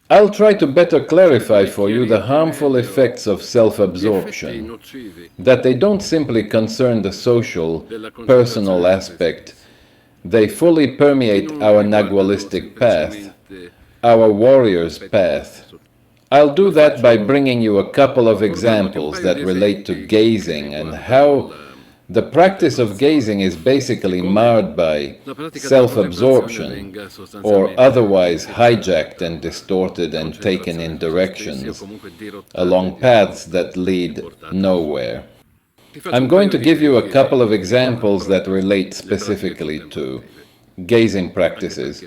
I'll try to better clarify for you the harmful effects of self-absorption, that they don't simply concern the social, personal aspect, they fully permeate our nagualistic path, our warrior's path. I'll do that by bringing you a couple of examples that relate to gazing and how the practice of gazing is basically marred by self-absorption, or otherwise hijacked and distorted and taken in directions along paths that lead nowhere. I'm going to give you a couple of examples that relate specifically to gazing practices,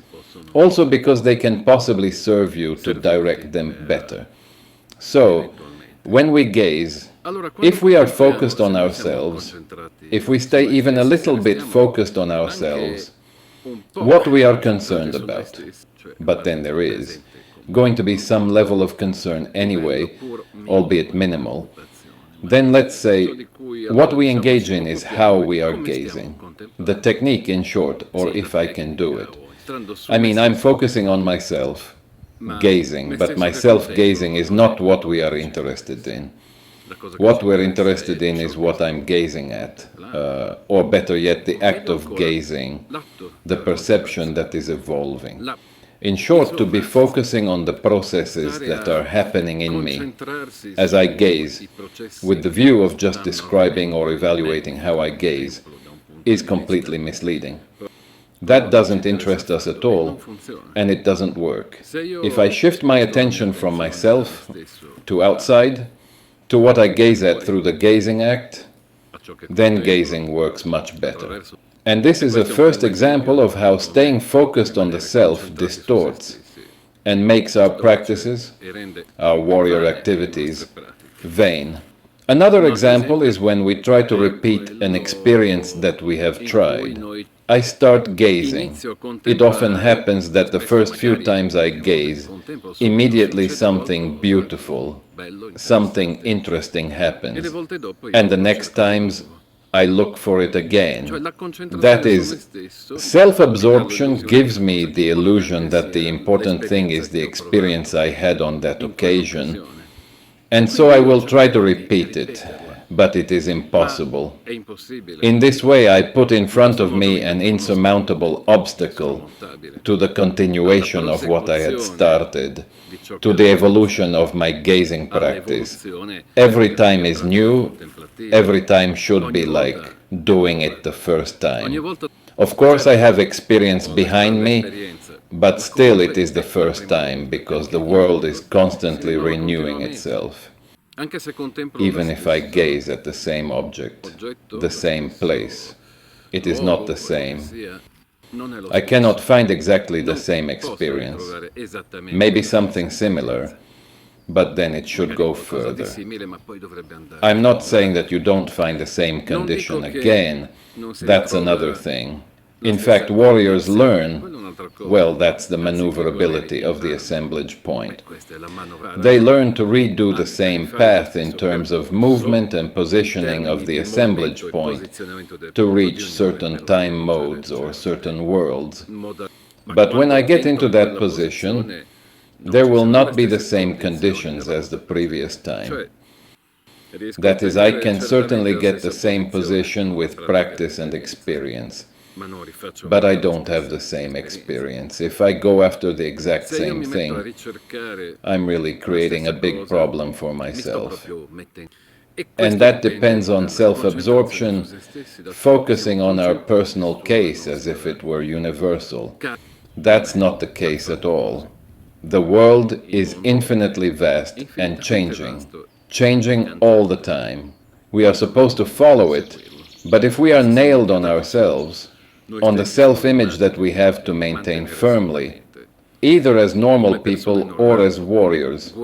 also because they can possibly serve you to direct them better. So, when we gaze, if we are focused on ourselves, if we stay even a little bit focused on ourselves, what we are concerned about, but then there is going to be some level of concern anyway, albeit minimal, then let's say what we engage in is how we are gazing. The technique, in short, or if I can do it. I mean, I'm focusing on myself, gazing, but my self-gazing is not what we are interested in. What we're interested in is what I'm gazing at, or better yet, the act of gazing, the perception that is evolving. In short, to be focusing on the processes that are happening in me as I gaze, with the view of just describing or evaluating how I gaze, is completely misleading. That doesn't interest us at all, and it doesn't work. If I shift my attention from myself to outside, to what I gaze at through the gazing act, then gazing works much better. And this is a first example of how staying focused on the self distorts and makes our practices, our warrior activities, vain. Another example is when we try to repeat an experience that we have tried. I start gazing. It often happens that the first few times I gaze, immediately something beautiful, something interesting happens. And the next times I look for it again. That is, self-absorption gives me the illusion that the important thing is the experience I had on that occasion, and so I will try to repeat it, but it is impossible. In this way, I put in front of me an insurmountable obstacle to the continuation of what I had started, to the evolution of my gazing practice. Every time is new, every time should be like doing it the first time. Of course, I have experience behind me, but still it is the first time, because the world is constantly renewing itself. Even if I gaze at the same object, the same place, it is not the same. I cannot find exactly the same experience. Maybe something similar, but then it should go further. I'm not saying that you don't find the same condition again. That's another thing. In fact, warriors learn, well, that's the maneuverability of the assemblage point. They learn to redo the same path in terms of movement and positioning of the assemblage point to reach certain time modes or certain worlds. But when I get into that position, there will not be the same conditions as the previous time. That is, I can certainly get the same position with practice and experience, but I don't have the same experience. If I go after the exact same thing, I'm really creating a big problem for myself. And that depends on self-absorption, focusing on our personal case as if it were universal. That's not the case at all. The world is infinitely vast and changing all the time. We are supposed to follow it, but if we are nailed on ourselves, on the self-image that we have to maintain firmly, either as normal people or as warriors,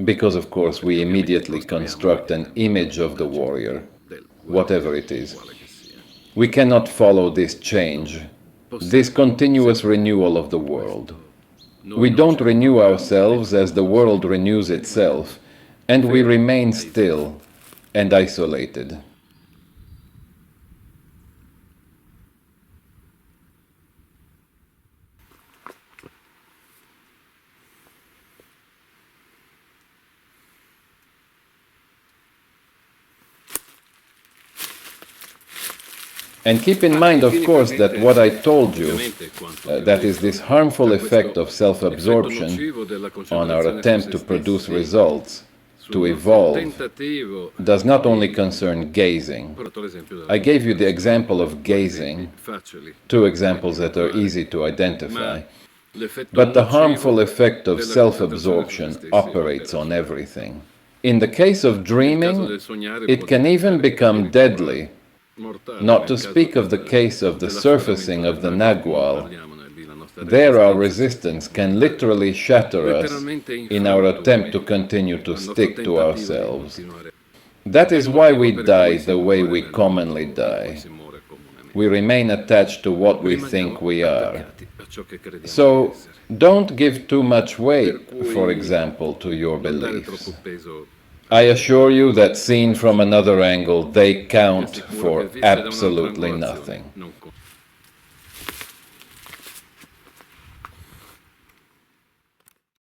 because of course we immediately construct an image of the warrior, whatever it is, we cannot follow this change, this continuous renewal of the world. We don't renew ourselves as the world renews itself, and we remain still and isolated. And keep in mind, of course, that what I told you, that is this harmful effect of self-absorption on our attempt to produce results, to evolve, does not only concern gazing. I gave you the example of gazing, two examples that are easy to identify. But the harmful effect of self-absorption operates on everything. In the case of dreaming, it can even become deadly, not to speak of the case of the surfacing of the nagual. There our resistance can literally shatter us in our attempt to continue to stick to ourselves. That is why we die the way we commonly die. We remain attached to what we think we are. So, don't give too much weight, for example, to your beliefs. I assure you that seen from another angle, they count for absolutely nothing.